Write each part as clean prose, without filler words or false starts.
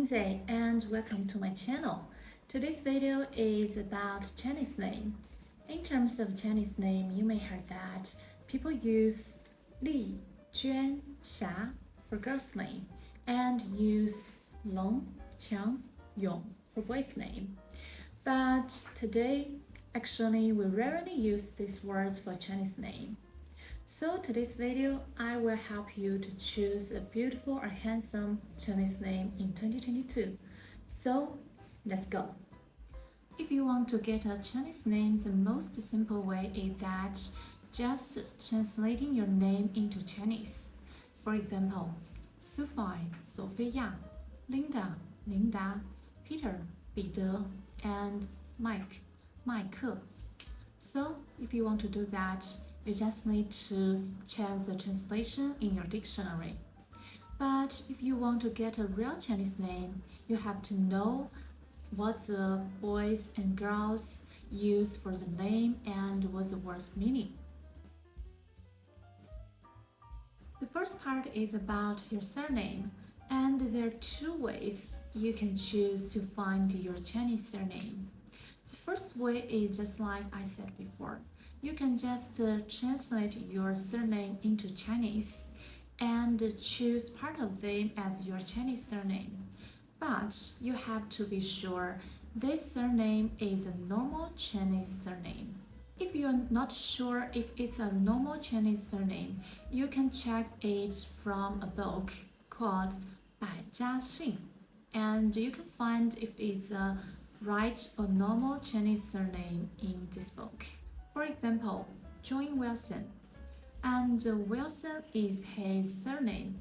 Lindsay and welcome to my channel. Today's video is about Chinese name. In terms of Chinese name, you may heard that people use Li, Juan, Xia for girl's name and use Long, Qiang, Yong for boy's name. But today, actually, we rarely use these words for Chinese name. So today's video, I will help you to choose a beautiful or handsome Chinese name in 2022. So let's go. If you want to get a Chinese name, the most simple way is that just translating your name into Chinese. For example, Sophie, Sophia, Linda, Linda, Peter, 彼得, and Mike, 麦克. So if you want to do that, you just need to check the translation in your dictionary. But if you want to get a real Chinese name, you have to know what the boys and girls use for the name and what the word's meaning. The first part is about your surname, and there are two ways you can choose to find your Chinese surname. The first way is just like I said before. You can just translate your surname into Chinese and choose part of them as your Chinese surname. But you have to be sure this surname is a normal Chinese surname. If you're not sure if it's a normal Chinese surname, you can check it from a book called 百家姓, and you can find if it's a right or normal Chinese surname in this book. For example, John Wilson, and Wilson is his surname,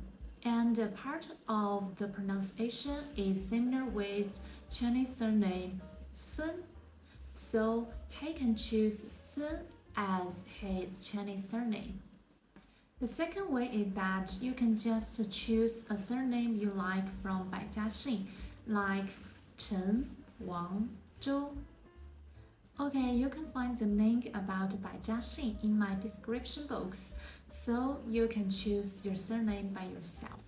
and part of the pronunciation is similar with Chinese surname Sun, so he can choose Sun as his Chinese surname. The second way is that you can just choose a surname you like from 百家姓, like Chen, Wang, Zhou. Okay, you can find the link about 百家姓 in my description box, so you can choose your surname by yourself.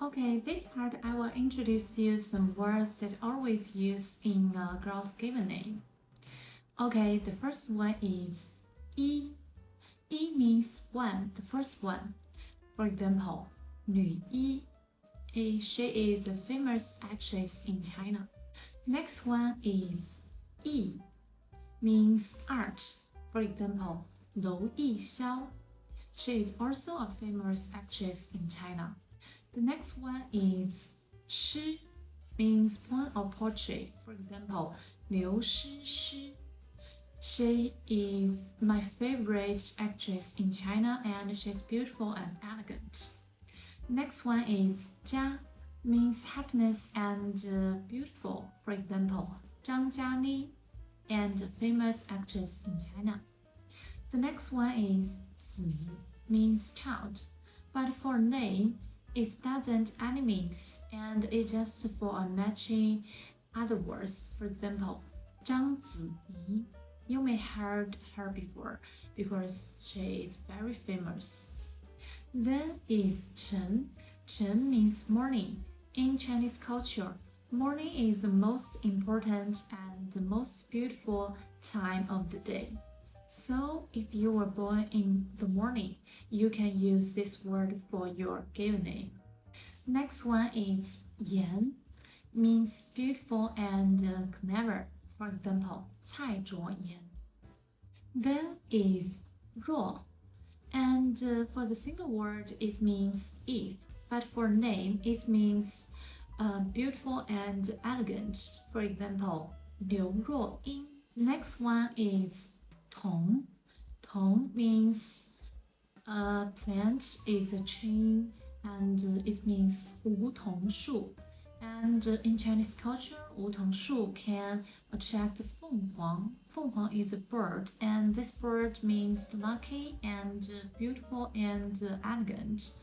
Okay, this part I will introduce you some words that always used in a girl's given name. Okay, the first one is 一. 一 means one, the first one. For example, 女一. She is a famous actress in China. Next one is 艺, means art. For example, 娄艺潇. She is also a famous actress in China. The next one is 诗, means poem or portrait. For example, 刘诗诗. She is my favorite actress in China and she's beautiful and elegant. Next one is 家, means happiness and beautiful. For example, 张嘉倪, and a famous actress in China. The next one is 子, means child, but for name, it doesn't any means, and it's just for a matching other words. For example, 张子怡. You may heard her before because she is very famous. Then is 晨. 晨 means morning. In Chinese culture, morning is the most important and the most beautiful time of the day. So if you were born in the morning, you can use this word for your given name. Next one is 颜, means beautiful and clever. For example, 蔡卓妍. Then is 若, and for the single word it means if, but for name it means beautiful and elegant. For example, 刘若英. Next one is 桐. 桐 means a plant is a tree and it means 梧桐树. And in Chinese culture, 梧桐树 can attract 凤凰. 凤凰 is a bird, and this bird means lucky and beautiful and elegant.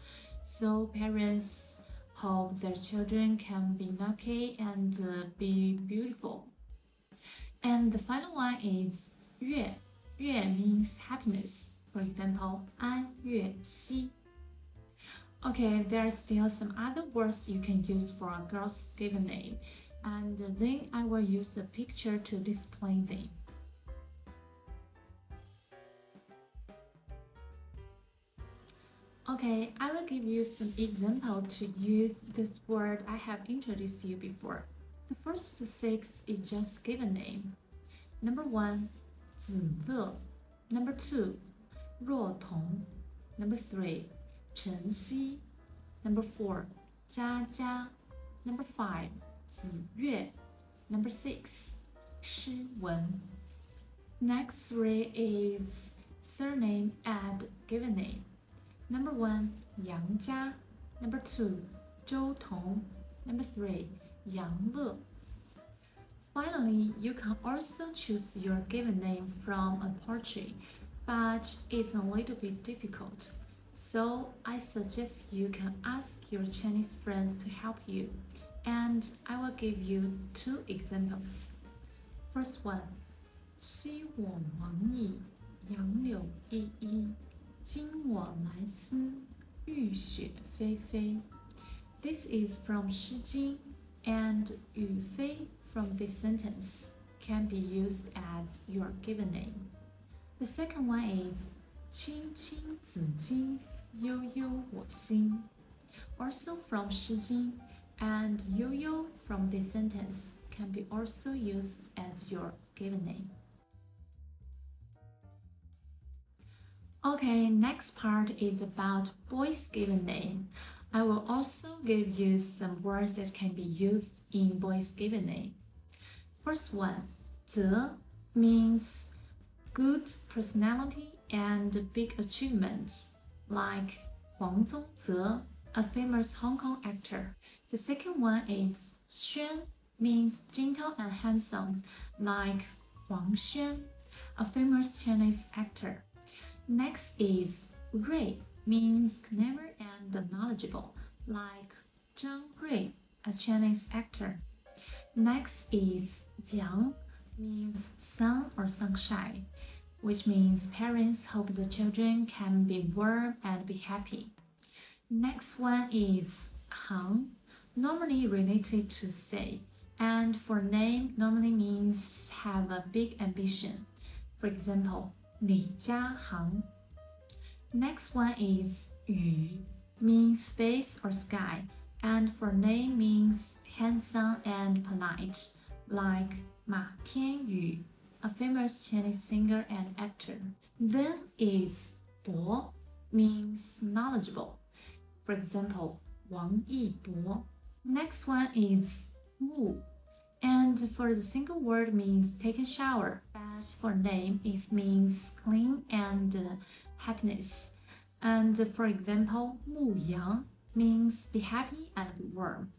So parents hope their children can be lucky and be beautiful. And the final one is 月. 月 means happiness. For example, 安月熙. Okay, there are still some other words you can use for a girl's given name, and then I will use a picture to display them. Okay, I will give you some example to use this word I have introduced you before. The first six is just given name. Number 1, 子乐. Number 2, 若彤. Number 3, 晨曦. Number 4, 佳佳. Number 5, 子月. Number 6, 诗文. Next three is surname and given name. Number 1, 杨佳. Number 2, 周彤. Number 3, 杨乐. Finally, you can also choose your given name from a portrait, but it's a little bit difficult. So I suggest you can ask your Chinese friends to help you, and I will give you 2 examples. First one, 昔我往矣，杨柳依依，今我来思，雨雪霏霏. This is from 诗经, and 雨霏 from this sentence can be used as your given name. The second one is 青青子衿，悠悠我心. Also from 诗经, and 悠悠 from this sentence can be also used as your given name. Okay, next part is about boys' given name. I will also give you some words that can be used in boys' given name. First one, 泽 means good personality and big achievements, like Huang Zongze, a famous Hong Kong actor. The second one is 轩 means gentle and handsome, like Huang Xuan, a famous Chinese actor. Next is 睿 means clever and knowledgeable, like Zhang Rui, a Chinese actor. Next is 阳 means sun or sunshine, which means parents hope the children can be warm and be happy. Next one is 行, normally related to say, and for name normally means have a big ambition. For example, 李家行. Next one is 雨 means space or sky, and for name means handsome and polite, like Ma Tianyu, a famous Chinese singer and actor. Then is 博 means knowledgeable. For example, Wang Yibo. Next one is 沐, and for the single word means take a shower, but for name it means clean and happiness. And for example, 牧羊 means be happy and be warm.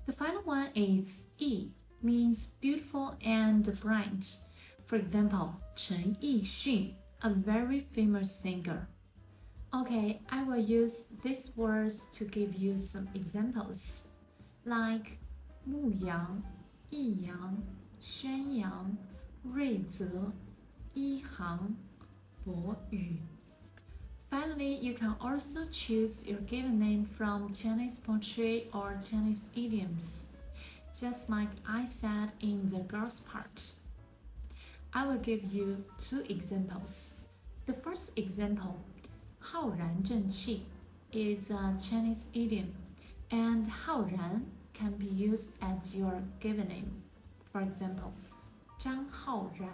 The final one is 逸 means beautiful and bright. For example, 陈奕迅, a very famous singer. Okay, I will use these words to give you some examples, like 牧羊, 益阳, 宣扬, 瑞泽, 一行, 博语. Finally, you can also choose your given name from Chinese poetry or Chinese idioms, just like I said in the girls part. I will give you 2 examples. The first example, 浩然正气, is a Chinese idiom, and 浩然 can be used as your given name. For example, 张浩然.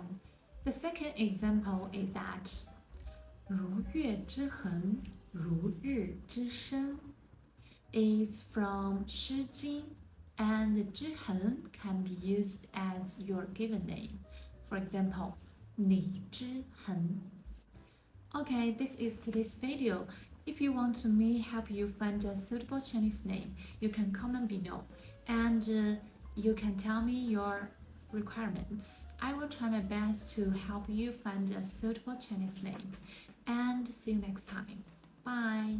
The second example is that 如月之痕，如日之升 is from 诗经, and 之痕 can be used as your given name. For example, 李之痕. Okay, this is today's video. If you want me help you find a suitable Chinese name, you can comment below, and you can tell me your requirements. I will try my best to help you find a suitable Chinese name. And see you next time. Bye.